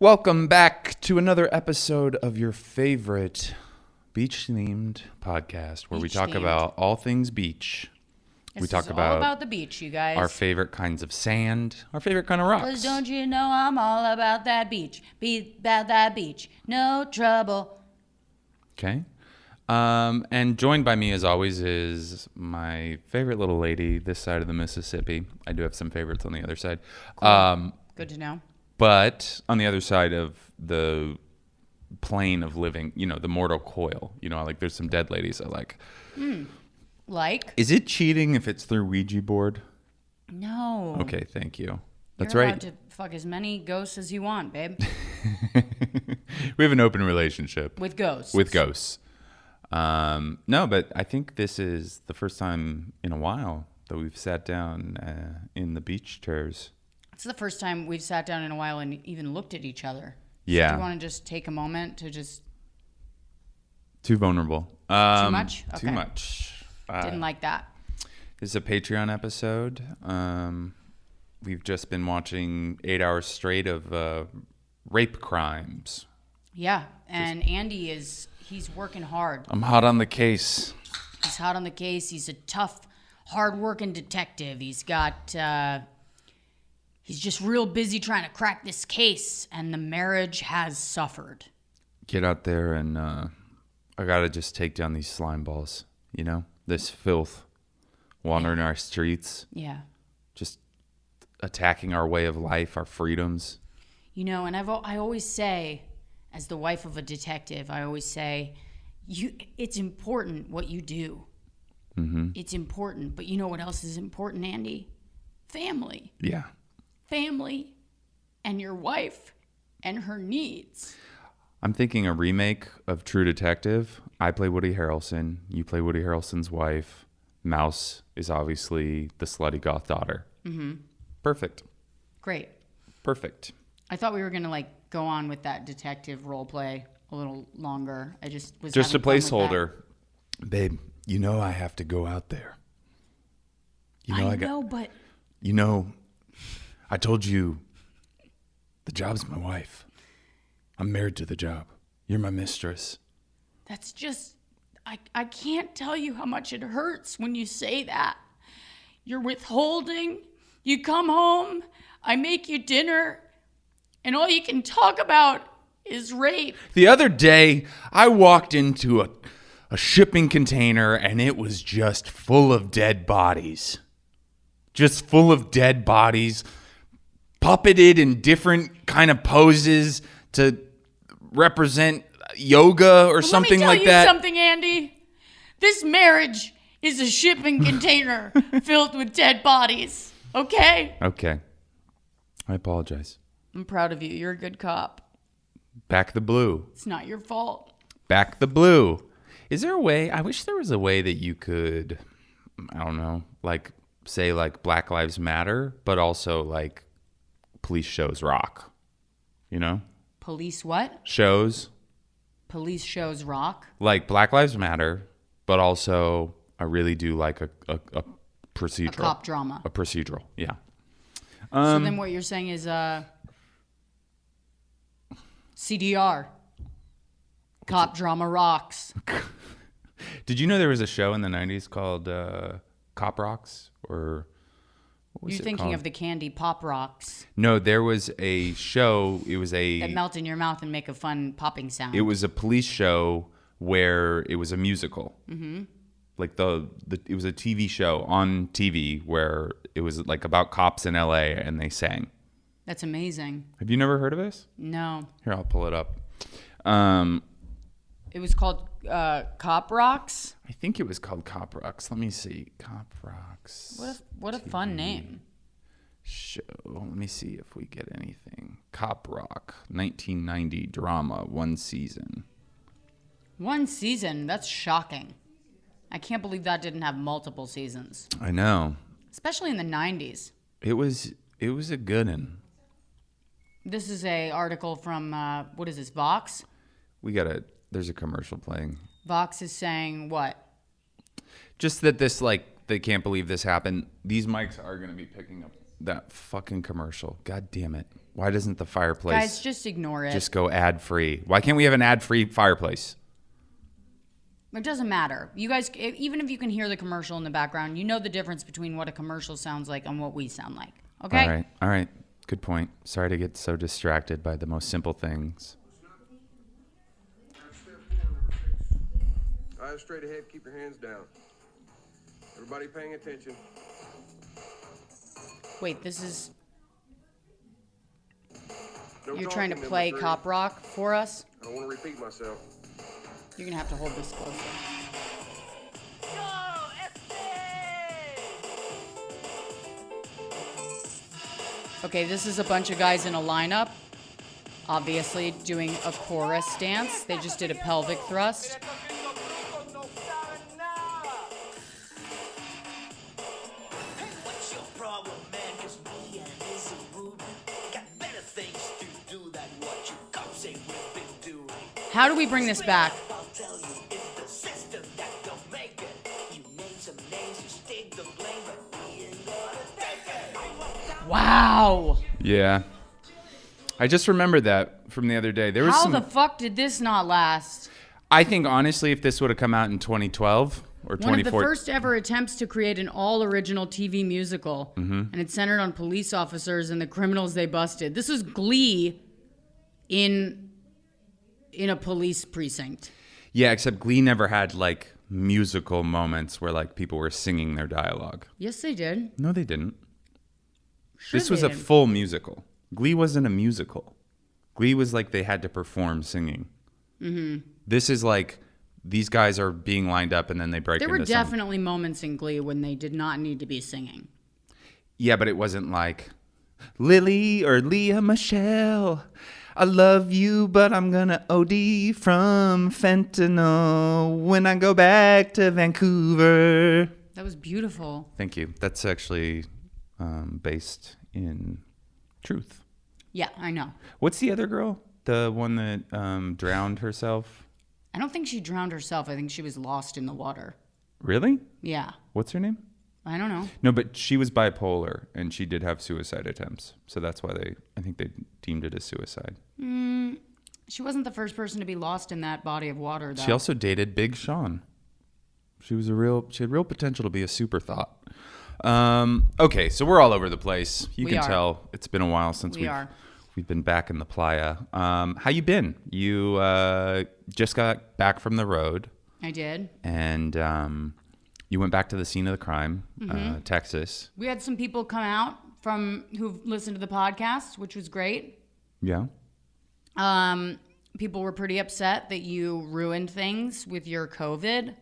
Welcome back to another episode of your favorite beach-themed podcast where we talk about all things beach. We talk all about the beach, you guys. Our favorite kinds of sand, our favorite kind of rocks. 'Cause don't you know I'm all about that beach. Be about that beach. No trouble. Okay. And joined by me, as always, is my favorite little lady this side of the Mississippi. I do have some favorites on the other side. Cool. Good to know. But on the other side of the plane of living, you know, the mortal coil, you know, like there's some dead ladies I like. Like? Is it cheating if it's through Ouija board? No. Okay, thank you. That's You're right. allowed to fuck as many ghosts as you want, babe. We have an open relationship. With ghosts. With ghosts. No, but I think this is the first time in a while that we've sat down in the beach chairs. It's the first time we've sat down in a while and even looked at each other. Yeah. So do you want to just take a moment to just... Too vulnerable. Too much? Okay. Too much. Didn't like that. This is a Patreon episode. We've just been watching 8 hours straight of rape crimes. Yeah, and Andy he's working hard. I'm hot on the case. He's hot on the case. He's a tough, hard-working detective. He's got... he's just real busy trying to crack this case, and the marriage has suffered. Get out there and I gotta just take down these slime balls, you know? This filth wandering our streets. Yeah. Just attacking our way of life, our freedoms. You know, and I always say, as the wife of a detective, I always say, it's important what you do. Mm-hmm. It's important, but you know what else is important, Andy? Family. Yeah. Family and your wife and her needs. I'm thinking a remake of True Detective. I play Woody Harrelson. You play Woody Harrelson's wife. Mouse is obviously the slutty goth daughter. Mm-hmm. Perfect. Great. Perfect. I thought we were going to go on with that detective role play a little longer. I just was just a placeholder. Babe, you know I have to go out there. You know but... You know... I told you, the job's my wife. I'm married to the job. You're my mistress. That's just, I can't tell you how much it hurts when you say that. You're withholding, you come home, I make you dinner, and all you can talk about is rape. The other day, I walked into a shipping container and it was just full of dead bodies. Just full of dead bodies. Puppeted in different kind of poses to represent yoga or something like that. Let me tell you something, Andy. This marriage is a shipping container filled with dead bodies. Okay? Okay. I apologize. I'm proud of you. You're a good cop. Back the blue. It's not your fault. Back the blue. Is there a way? I wish there was a way that you could, I don't know, say Black Lives Matter, but also police shows rock, you know? Police what? Shows. Police shows rock? Like Black Lives Matter, but also I really do like a procedural. A cop drama. A procedural, yeah. So then what you're saying is CDR. Cop drama rocks. Did you know there was a show in the 90s called Cop Rocks? Or what was You're thinking called? Of the candy Pop Rocks. No, there was a show. It was that melt in your mouth and make a fun popping sound. It was a police show where it was a musical. Mm-hmm. It was a TV show on TV where it was about cops in LA and they sang. That's amazing. Have you never heard of this? No. Here, I'll pull it up. It was called Cop Rocks? I think it was called Cop Rocks. Let me see. Cop Rocks. What a fun name. Show. Let me see if we get anything. Cop Rock, 1990 drama, 1 season. 1 season? That's shocking. I can't believe that didn't have multiple seasons. I know. Especially in the 90s. It was a good one. This is a article from, what is this, Vox? There's a commercial playing. Vox is saying what? Just that this, they can't believe this happened. These mics are going to be picking up that fucking commercial. God damn it. Why doesn't the fireplace Guys, just ignore it. just go ad-free? Why can't we have an ad-free fireplace? It doesn't matter. You guys, even if you can hear the commercial in the background, you know the difference between what a commercial sounds like and what we sound like. Okay? All right. Good point. Sorry to get so distracted by the most simple things. Eyes straight ahead, keep your hands down. Everybody paying attention. Wait, this is... No You're talking, trying to number play 3. cop rock for us? I don't want to repeat myself. You're going to have to hold this closer. Okay, this is a bunch of guys in a lineup, obviously doing a chorus dance. They just did a pelvic thrust. What's your problem, man? 'Cause me and his rude got better things to do than what you cops say we've been doing. How do we bring this back? I'll tell you, it's the system that don't make it. You name some names, you stick the blame, but we ain't gonna take it. Wow. Yeah. I just remembered that from the other day. There was How some... the fuck did this not last? I think, honestly, if this would have come out in 2012 or One of 2014... the first ever attempts to create an all-original TV musical, and it's centered on police officers and the criminals they busted. This is Glee in a police precinct. Yeah, except Glee never had, like, musical moments where, like, people were singing their dialogue. Yes, they did. No, they didn't. Sure This was they a did. full musical. Glee wasn't a musical. Glee was like they had to perform singing. Mm-hmm. This is like these guys are being lined up and then they break There into were some... definitely moments in Glee when they did not need to be singing. Yeah, but it wasn't like Lily or Leah Michelle. I love you, but I'm gonna OD from fentanyl when I go back to Vancouver. That was beautiful. Thank you. That's actually based in truth. Yeah, I know. What's the other girl? The one that drowned herself? I don't think she drowned herself. I think she was lost in the water. Really? Yeah. What's her name? I don't know. No, but she was bipolar and she did have suicide attempts. So that's why I think they deemed it as suicide. She wasn't the first person to be lost in that body of water, though. She also dated Big Sean. She had real potential to be a super thought. Okay, so we're all over the place. You We can are. tell it's been a while since We are. we've been back in the playa. How you been? You just got back from the road I did. and you went back to the scene of the crime, Texas. We had some people come out who've listened to the podcast, which was great. Yeah. People were pretty upset that you ruined things with your COVID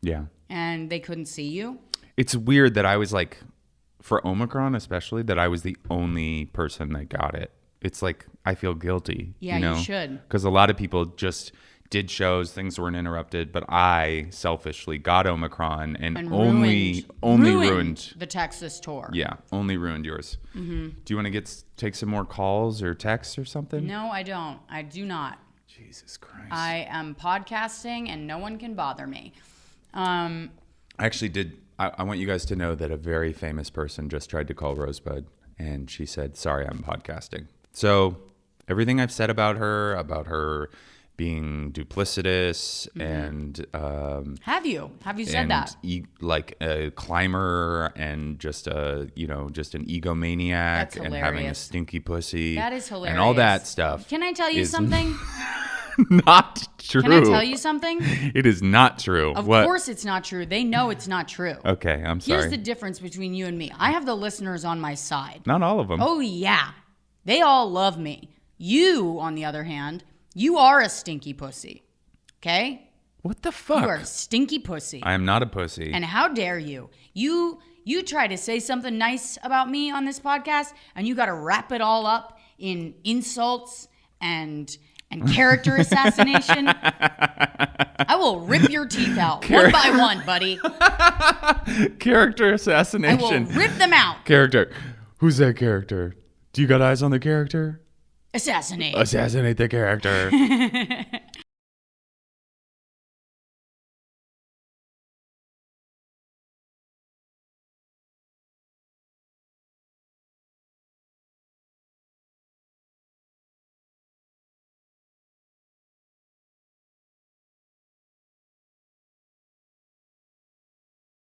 Yeah. and they couldn't see you. It's weird that I was like, for Omicron especially, that I was the only person that got it. It's like, I feel guilty. Yeah, you know? you should. Because a lot of people just did shows, things weren't interrupted, but I selfishly got Omicron and only ruined. the Texas tour. Yeah, only ruined yours. Mm-hmm. Do you want to take some more calls or texts or something? No, I don't. I do not. Jesus Christ. I am podcasting and no one can bother me. I actually did. I want you guys to know that a very famous person just tried to call Rosebud, and she said, "Sorry, I'm podcasting." So everything I've said about her being duplicitous and Have you said that? like a climber and just an egomaniac That's and having a hilarious. stinky pussy. That is hilarious. And all that stuff. Can I tell you is something? Not true. Can I tell you something? It is not true. Of What? course it's not true. They know it's not true. Okay, I'm sorry. Here's the difference between you and me. I have the listeners on my side. Not all of them. Oh, yeah. They all love me. You, on the other hand, you are a stinky pussy. Okay? What the fuck? You are a stinky pussy. I am not a pussy. And how dare you? You try to say something nice about me on this podcast, and you got to wrap it all up in insults and character assassination. I will rip your teeth out one by one, buddy. Character I will assassination. rip them out. Character. Who's that character? Do you got eyes on the character? Assassinate. Assassinate the character.